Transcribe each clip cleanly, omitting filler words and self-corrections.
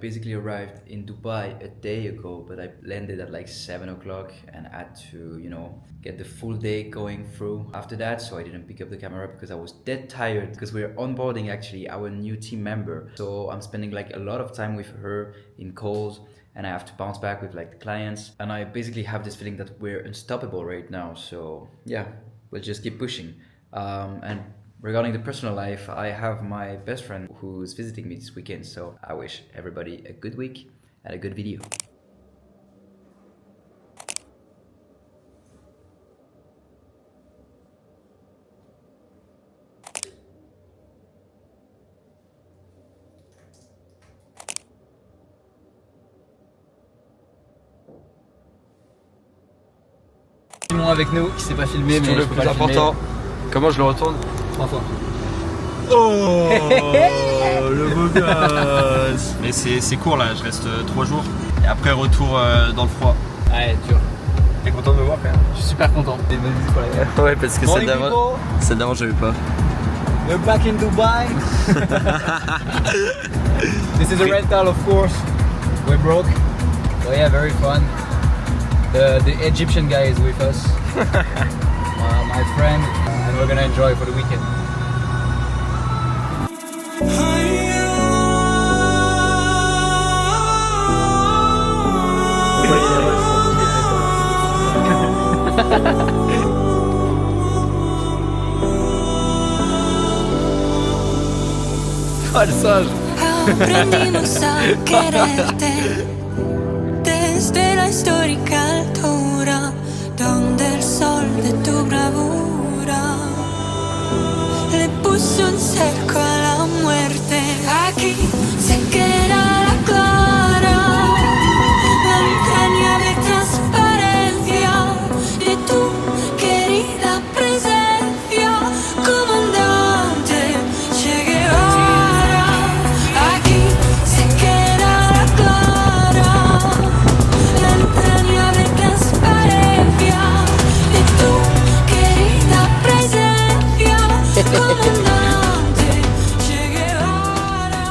basically arrived in Dubai a day ago, but I landed at like 7 o'clock and had to, get the full day going through after that. So I didn't pick up the camera because I was dead tired because we're onboarding actually our new team member. So I'm spending like a lot of time with her in calls, and I have to bounce back with like the clients. And I basically have this feeling that we're unstoppable right now. So yeah, we'll just keep pushing. And regarding the personal life, I have my best friend who's visiting me this weekend, so I wish everybody a good week and a good video. Simon avec nous qui s'est pas filmé, mais le plus important. Comment je le retourne? 3 fois. Oh le beau gosse. Mais c'est court là, je reste 3 jours. Et après retour dans le froid. Ouais, dur. T'es content de me voir quand même? Je suis super content. C'est une bonne visite pour la gueule. Ouais, parce que celle d'avant j'avais pas. We're back in Dubai. This is a rental, of course. We're broke. So yeah, very fun. The Egyptian guy is with us. My friend, and we're gonna enjoy for the weekend. Ah, le sage. Aprendimos a quererte desde la histórica altura donde el sol de tu bravura le puso un cerco a la muerte. Aquí se queda la clara, la entrañable transparencia de tu querida presencia, comandante Che Guevara. Aquí se queda la clara, la entrañable transparencia de tu querida presencia, comandante Che Guevara.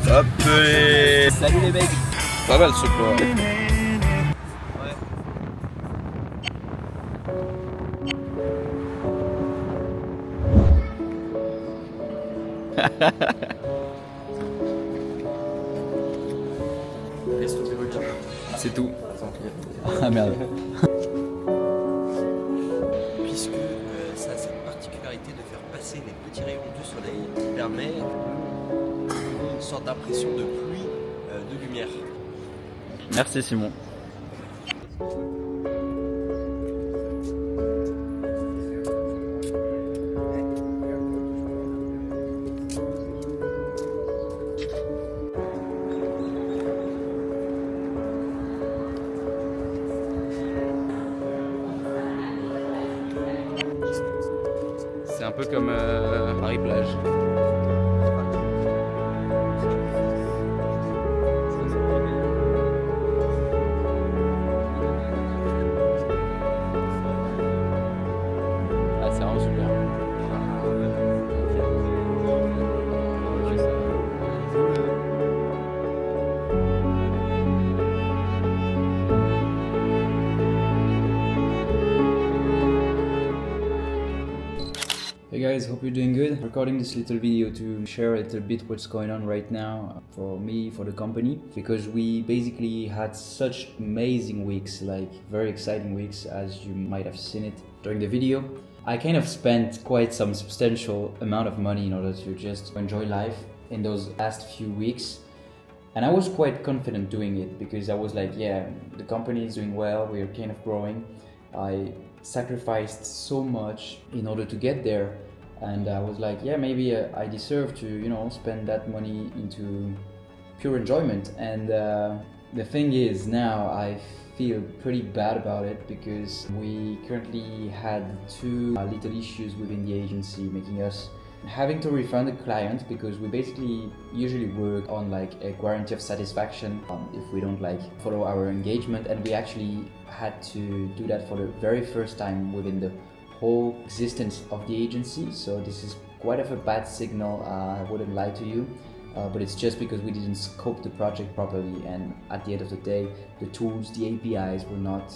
Hop Salut les mecs. Pas mal ce plat. C'est tout. Ah merde. Puisque ça a cette particularité de faire passer les petits rayons du soleil qui permet une sorte d'impression de pluie de lumière. Merci Simon. C'est un peu comme Paris-Plage. Ah, c'est vraiment super. Hey guys, hope you're doing good. Recording this little video to share a little bit what's going on right now for me, for the company, because we basically had such amazing weeks, like very exciting weeks, as you might have seen it during the video. I kind of spent quite some substantial amount of money in order to just enjoy life in those last few weeks. And I was quite confident doing it because I was like, yeah, the company is doing well, we're kind of growing. I sacrificed so much in order to get there, and I was like, yeah, maybe I deserve to, spend that money into pure enjoyment. And The thing is, now I feel pretty bad about it because we currently had two little issues within the agency, making us having to refund the client because we basically usually work on like a guarantee of satisfaction if we don't like follow our engagement, and we actually had to do that for the very first time within the whole existence of the agency. So this is quite of a bad signal, I wouldn't lie to you. But it's just because we didn't scope the project properly, and at the end of the day, the tools, the APIs were not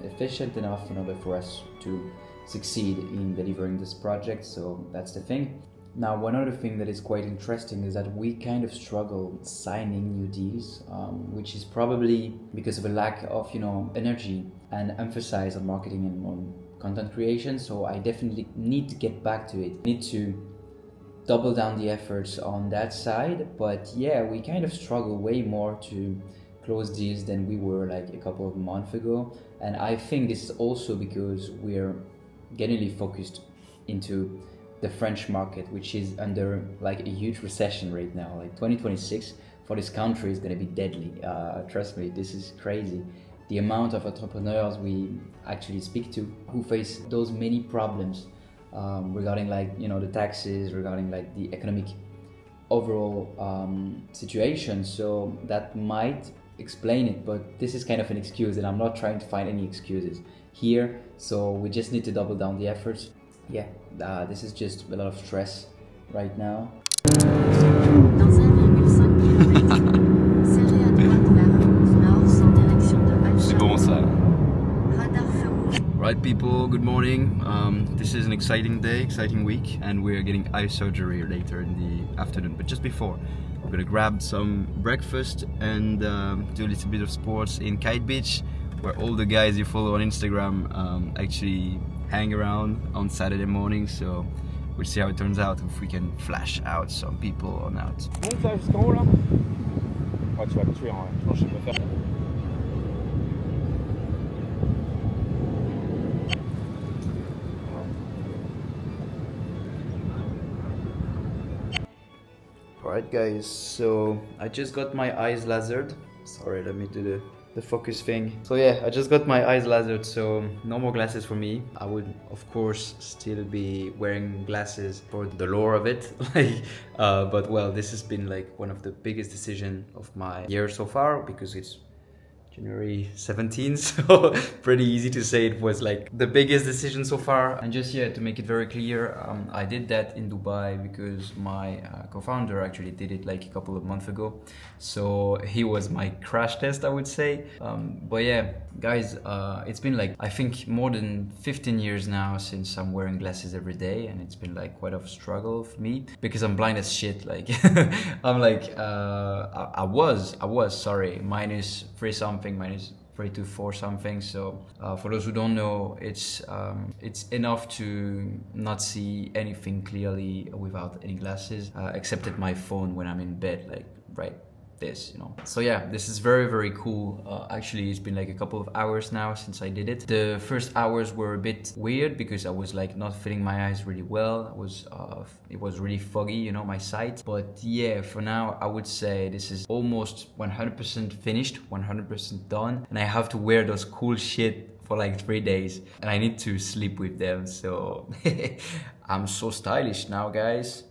efficient enough in order for us to succeed in delivering this project. So that's the thing. Now, one other thing that is quite interesting is that we kind of struggle signing new deals, which is probably because of a lack of, energy and emphasis on marketing and on content creation. So I definitely need to get back to it. I need to double down the efforts on that side. But yeah, we kind of struggle way more to close deals than we were like a couple of months ago. And I think this is also because we're generally focused into the French market, which is under like a huge recession right now. Like 2026 for this country is going to be deadly. Trust me, this is crazy. The amount of entrepreneurs we actually speak to who face those many problems regarding like the taxes, regarding like the economic overall situation. So that might explain it, but this is kind of an excuse, and I'm not trying to find any excuses here. So we just need to double down the efforts. Yeah, this is just a lot of stress right now. Dans 1,5 km, serrez à droite vers 11 nord sans direction de Alger. C'est bon ça. Radar feu rouge. Right people, good morning. This is an exciting day, exciting week, and we're getting eye surgery later in the afternoon. But just before, we're gonna grab some breakfast and do a little bit of sports in Kite Beach, where all the guys you follow on Instagram actually hang around on Saturday morning. So we'll see how it turns out, if we can flash out some people or not. Monte là jusqu'en haut là. Ouais, tu vas me tuer en vrai. Je pense que je peux faire. Alright guys, so I just got my eyes lasered. Sorry, let me do the focus thing. So yeah, I just got my eyes lasered, so no more glasses for me. I would of course still be wearing glasses for the lore of it. But well, this has been like one of the biggest decisions of my year so far, because it's January 17th, so pretty easy to say it was like the biggest decision so far. And just to make it very clear, I did that in Dubai because my co-founder actually did it like a couple of months ago, so he was my crash test, I would say. But yeah guys, it's been like I think more than 15 years now since I'm wearing glasses every day, and it's been like quite a struggle for me because I'm blind as shit. Like I'm like I was sorry, -3 something, -3 to 4 something. So for those who don't know, it's enough to not see anything clearly without any glasses, except at my phone when I'm in bed, like right this, So yeah, this is very, very cool. Actually, it's been like a couple of hours now since I did it. The first hours were a bit weird because I was like not fitting my eyes really well. It was really foggy, my sight. But yeah, for now, I would say this is almost 100% finished, 100% done. And I have to wear those cool shit for like 3 days, and I need to sleep with them. So I'm so stylish now, guys.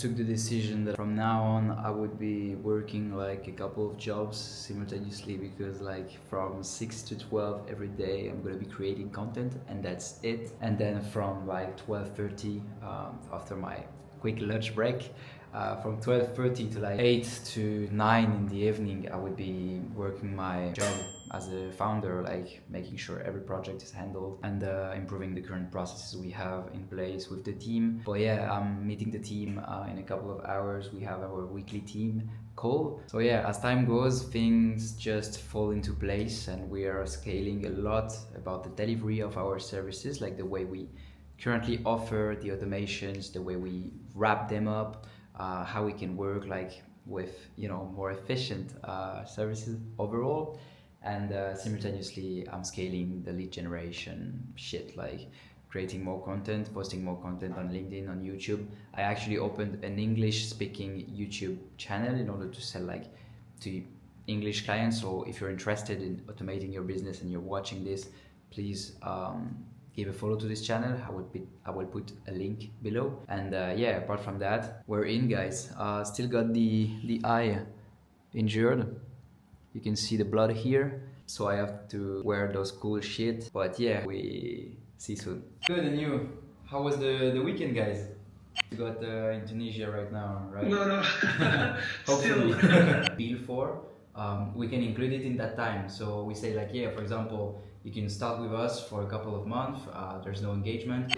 took the decision that from now on I would be working like a couple of jobs simultaneously, because like from 6 to 12 every day I'm gonna be creating content, and that's it. And then from like 12:30 after my quick lunch break, from 12:30 to like 8 to 9 in the evening, I would be working my job as a founder, like making sure every project is handled and improving the current processes we have in place with the team. But yeah, I'm meeting the team in a couple of hours. We have our weekly team call. So yeah, as time goes, things just fall into place, and we are scaling a lot about the delivery of our services, like the way we currently offer the automations, the way we wrap them up, how we can work like with more efficient services overall. And simultaneously I'm scaling the lead generation shit, like creating more content, posting more content on LinkedIn, on YouTube. I actually opened an English speaking YouTube channel in order to sell like to English clients. So if you're interested in automating your business and you're watching this, please give a follow to this channel. I will put a link below. And yeah, apart from that, we're in, guys. Still got the eye injured. You can see the blood here, so I have to wear those cool shit. But yeah, we see soon. Good, and you? How was the weekend, guys? You got in Tunisia right now, right? No. Hopefully. Bill for, we can include it in that time. So we say like, yeah, for example, you can start with us for a couple of months. There's no engagement.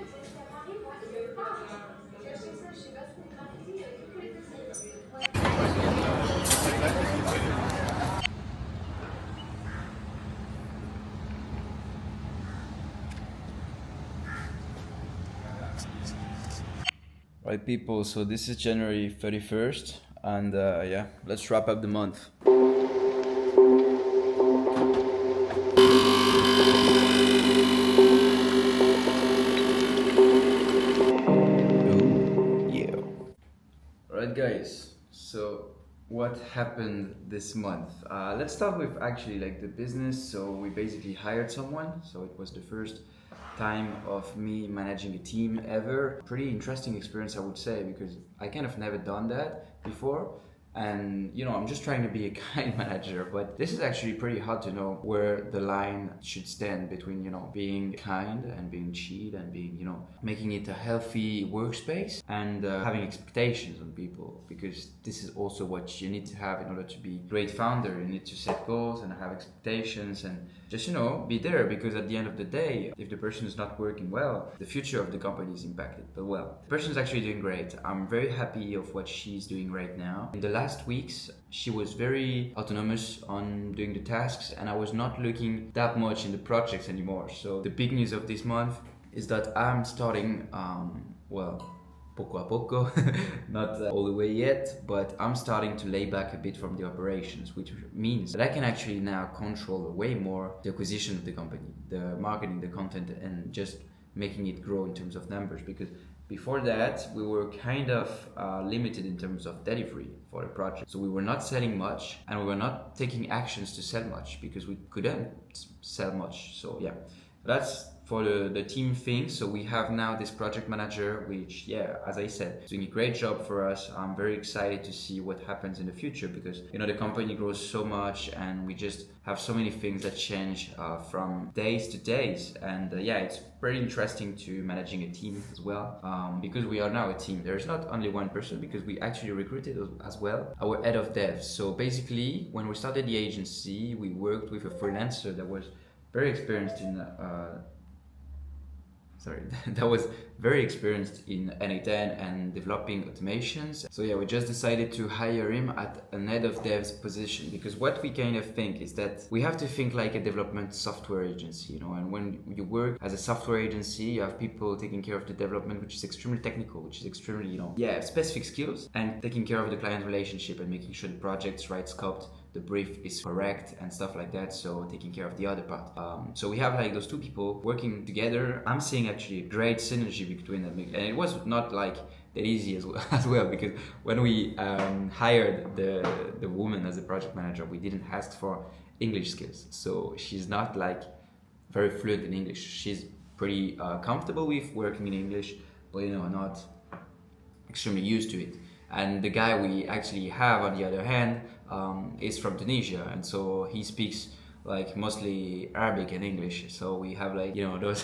Right, people, so this is January 31st, and yeah, let's wrap up the month. Oh, yeah. Alright, guys, so what happened this month? Let's start with actually like the business. So we basically hired someone, so it was the first time of me managing a team ever. Pretty interesting experience, I would say, because I kind of never done that before. And I'm just trying to be a kind manager, but this is actually pretty hard to know where the line should stand between being kind and being chill and being making it a healthy workspace and having expectations on people, because this is also what you need to have in order to be a great founder. You need to set goals and have expectations and just be there, because at the end of the day, if the person is not working well, the future of the company is impacted. But well, the person is actually doing great. I'm very happy of what she's doing right now. In the last weeks, she was very autonomous on doing the tasks, and I was not looking that much in the projects anymore. So the big news of this month is that I'm starting, poco a poco, not all the way yet, but I'm starting to lay back a bit from the operations, which means that I can actually now control way more the acquisition of the company, the marketing, the content, and just making it grow in terms of numbers. Because before that, we were kind of limited in terms of delivery for the project. So we were not selling much, and we were not taking actions to sell much because we couldn't sell much. So yeah, that's for the team thing. So we have now this project manager, which, yeah, as I said, is doing a great job for us. I'm very excited to see what happens in the future, because the company grows so much and we just have so many things that change from days to days. And yeah, it's very interesting to managing a team as well, because we are now a team. There's not only one person, because we actually recruited as well our head of dev. So basically, when we started the agency, we worked with a freelancer that was very experienced in that was very experienced in N8N and developing automations. So yeah, we just decided to hire him at an head of dev's position, because what we kind of think is that we have to think like a development software agency, and when you work as a software agency, you have people taking care of the development, which is extremely technical, which is extremely, specific skills, and taking care of the client relationship and making sure the project's right scoped, the brief is correct and stuff like that, so taking care of the other part. So we have like those two people working together. I'm seeing actually a great synergy between them, and it was not like that easy as well, because when we hired the woman as a project manager, we didn't ask for English skills. So she's not like very fluent in English. She's pretty comfortable with working in English, but not extremely used to it. And the guy we actually have on the other hand is from Tunisia, and so he speaks like mostly Arabic and English. So we have like, you know, those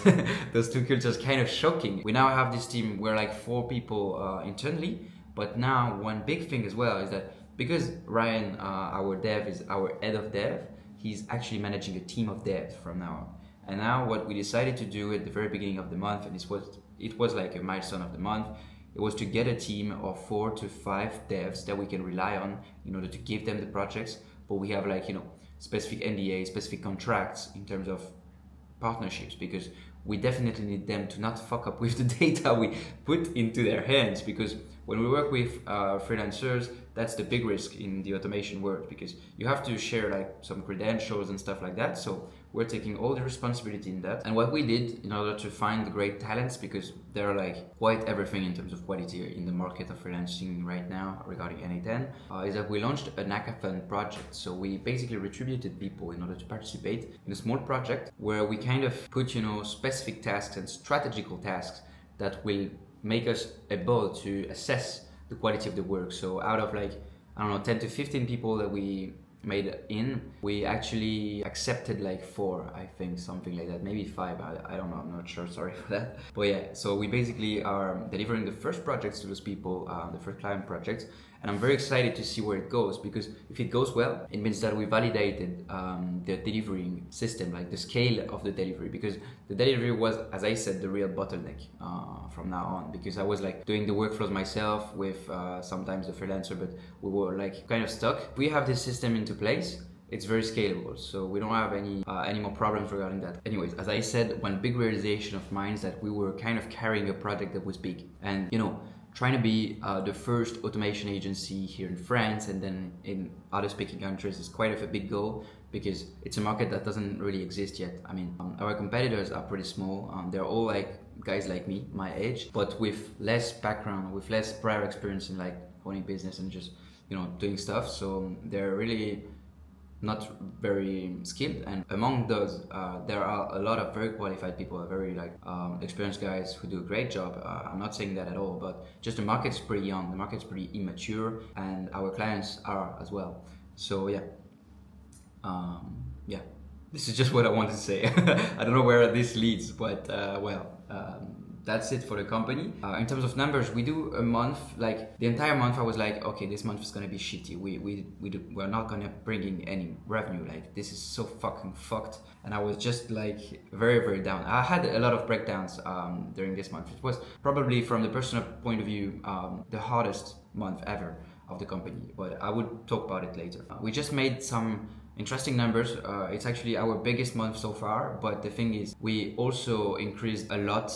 those two cultures kind of shocking. We now have this team, we're like 4 people internally, but now one big thing as well is that because Ryan, our dev, is our head of dev, he's actually managing a team of devs from now on. And now what we decided to do at the very beginning of the month, and it was like a milestone of the month, it was to get a team of 4 to 5 devs that we can rely on in order to give them the projects. But we have like, you know, specific NDA, specific contracts in terms of partnerships, because we definitely need them to not fuck up with the data we put into their hands. Because when we work with freelancers, that's the big risk in the automation world, because you have to share like some credentials and stuff like that. So we're taking all the responsibility in that. And what we did in order to find the great talents, because there are like quite everything in terms of quality in the market of freelancing right now regarding NA10, is that we launched an hackathon project. So we basically retributed people in order to participate in a small project where we kind of put, you know, specific tasks and strategical tasks that will make us able to assess the quality of the work. So out of like, I don't know, 10 to 15 people that we made in, we actually accepted like 4, I think, something like that, maybe 5, I don't know, I'm not sure, sorry for that. But yeah, so we basically are delivering the first projects to those people, the first client projects, and I'm very excited to see where it goes, because if it goes well, it means that we validated the delivering system, like the scale of the delivery, because the delivery was, as I said, the real bottleneck from now on, because I was like doing the workflows myself with sometimes the freelancer, but we were like kind of stuck. We have this system into place, it's very scalable, so we don't have any more problems regarding that. Anyways, as I said, one big realization of mine is that we were kind of carrying a project that was big, and you know, trying to be the first automation agency here in France and then in other speaking countries is quite of a big goal, because it's a market that doesn't really exist yet. I mean, our competitors are pretty small. They're all like guys like me, my age, but with less background, with less prior experience in like owning business and just, you know, doing stuff. So they're really not very skilled, and among those there are a lot of very qualified people, very like experienced guys who do a great job. I'm not saying that at all, but just the market's pretty young, the market's pretty immature, and our clients are as well. So yeah, yeah, this is just what I wanted to say. I don't know where this leads, but that's it for the company. In terms of numbers, we do a month, like the entire month I was like, okay, this month is gonna be shitty. We're not gonna bring in any revenue. Like, this is so fucking fucked. And I was just like very, very down. I had a lot of breakdowns during this month. It was probably, from the personal point of view, the hardest month ever of the company, but I would talk about it later. We just made some interesting numbers. It's actually our biggest month so far, but the thing is, we also increased a lot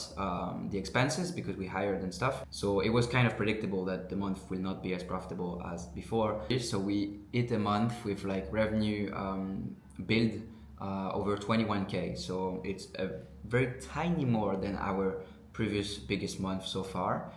the expenses because we hired and stuff. So it was kind of predictable that the month will not be as profitable as before. So we hit a month with like revenue build over 21k. So it's a very tiny more than our previous biggest month so far.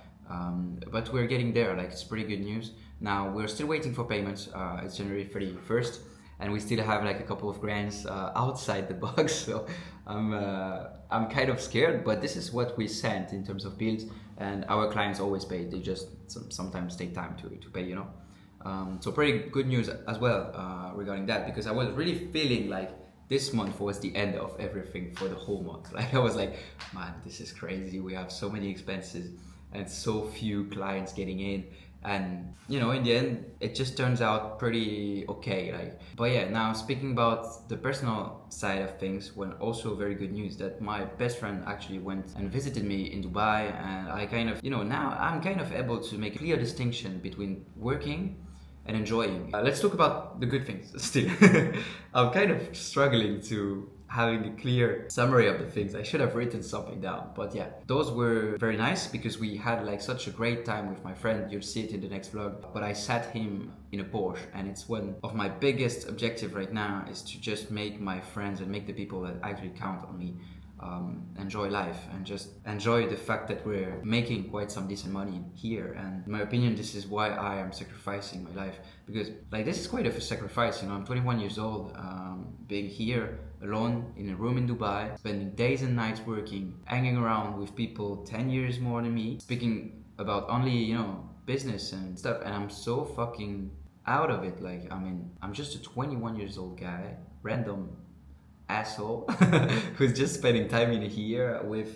But we're getting there, like it's pretty good news. Now we're still waiting for payments. It's January 31st. And we still have like a couple of grants outside the box, so I'm kind of scared. But this is what we sent in terms of bills, and our clients always pay. They just sometimes take time to pay, you know. So pretty good news as well regarding that, because I was really feeling like this month was the end of everything for the whole month. Like, I was like, man, this is crazy. We have so many expenses and so few clients getting in. And you know, in the end it just turns out pretty okay. Like, but yeah, now speaking about the personal side of things, when also very good news that my best friend actually went and visited me in Dubai, and I kind of, you know, now I'm kind of able to make a clear distinction between working and enjoying. Let's talk about the good things still. I'm kind of struggling to having a clear summary of the things. I should have written something down, but yeah, those were very nice because we had like such a great time with my friend. You'll see it in the next vlog, but I sat him in a Porsche, and it's one of my biggest objective right now, is to just make my friends and make the people that actually count on me enjoy life and just enjoy the fact that we're making quite some decent money here. And in my opinion, this is why I am sacrificing my life, because like this is quite of a sacrifice, you know. I'm 21 years old, being here alone in a room in Dubai, spending days and nights working, hanging around with people 10 years more than me, speaking about only, you know, business and stuff, and I'm so fucking out of it. Like, I mean, I'm just a 21 years old guy, random asshole who's just spending time in here with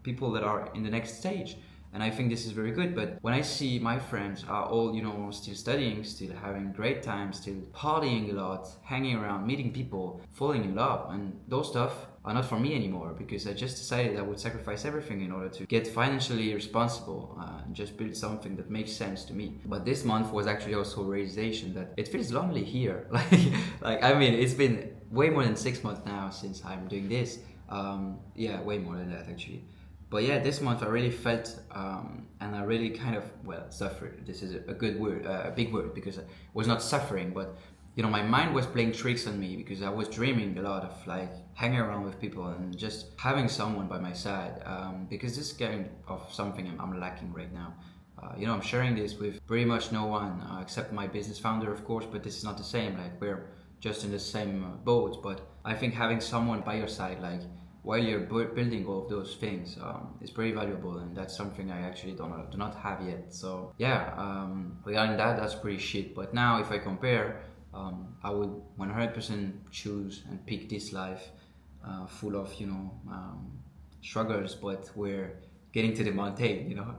people that are in the next stage. And I think this is very good. But when I see my friends are all, you know, still studying, still having great time, still partying a lot, hanging around, meeting people, falling in love, and those stuff are not for me anymore, because I just decided I would sacrifice everything in order to get financially responsible and just build something that makes sense to me. But this month was actually also a realization that it feels lonely here. Like I mean, it's been way more than 6 months now since I'm doing this. Yeah, way more than that actually. But yeah, this month I really felt, and I really kind of, well, suffered. This is a good word, a big word, because I was not suffering, but you know, my mind was playing tricks on me, because I was dreaming a lot of like hanging around with people and just having someone by my side, because this is kind of something I'm lacking right now. You know, I'm sharing this with pretty much no one except my business founder, of course, but this is not the same. Like, we're just in the same boat. But I think having someone by your side, like, while you're building all of those things, is pretty valuable, and that's something I actually do not have yet. So yeah, regarding that, that's pretty shit. But now, if I compare, I would 100% choose and pick this life, full of, you know, struggles, but we're getting to the mountain, you know.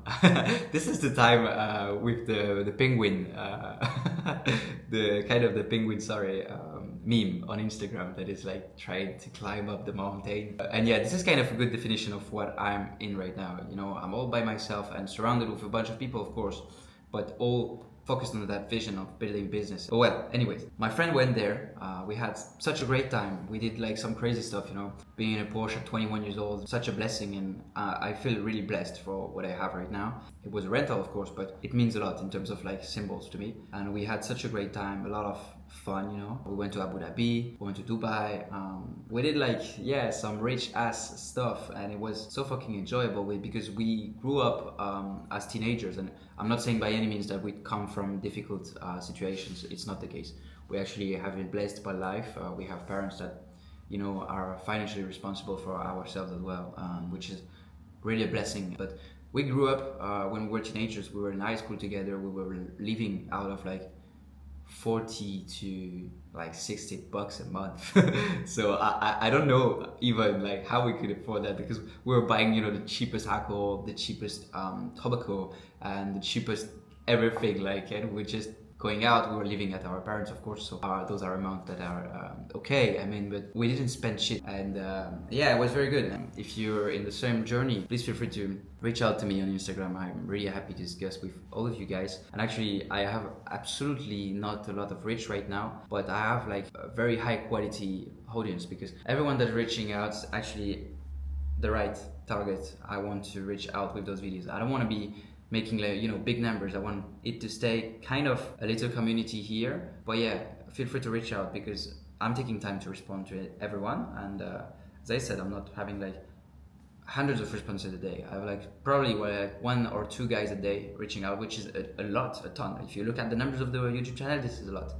This is the time with the penguin, the kind of the penguin, sorry, meme on Instagram that is like trying to climb up the mountain. And yeah, this is kind of a good definition of what I'm in right now. You know, I'm all by myself and surrounded with a bunch of people, of course, but all focused on that vision of building business. But well, anyways, my friend went there. We had such a great time. We did like some crazy stuff, you know, being in a Porsche at 21 years old, such a blessing, and I feel really blessed for what I have right now. It was a rental, of course, but it means a lot in terms of like symbols to me. And we had such a great time, a lot of fun, you know. We went to Abu Dhabi, we went to Dubai. We did like, yeah, some rich ass stuff, and it was so fucking enjoyable because we grew up as teenagers. And I'm not saying by any means that we come from difficult situations. It's not the case. We actually have been blessed by life. We have parents that, you know, are financially responsible for ourselves as well, which is really a blessing. But we grew up when we were teenagers. We were in high school together. We were living out of like 40 to like 60 bucks a month. So I don't know even like how we could afford that, because we were buying, you know, the cheapest alcohol, the cheapest tobacco, and the cheapest everything, like, and we're just going out. We were living at our parents, of course, so those are amounts that are okay, I mean, but we didn't spend shit. And yeah, it was very good. And if you're in the same journey, please feel free to reach out to me on Instagram. I'm really happy to discuss with all of you guys. And actually, I have absolutely not a lot of reach right now, but I have like a very high quality audience, because everyone that's reaching out is actually the right target I want to reach out with those videos. I don't want to be making, like, you know, big numbers. I want it to stay kind of a little community here. But yeah, feel free to reach out, because I'm taking time to respond to everyone. And as I said, I'm not having like hundreds of responses a day. I have like probably like 1 or 2 guys a day reaching out, which is a lot, a ton. If you look at the numbers of the YouTube channel, this is a lot.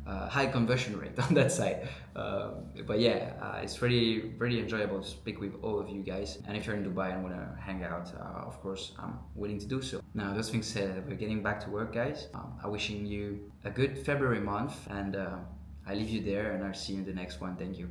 High conversion rate on that side. But yeah, it's really enjoyable to speak with all of you guys. And if you're in Dubai and want to hang out, of course, I'm willing to do so. Now, those things said, we're getting back to work, guys. I'm wishing you a good February month, and I leave you there, and I'll see you in the next one. Thank you.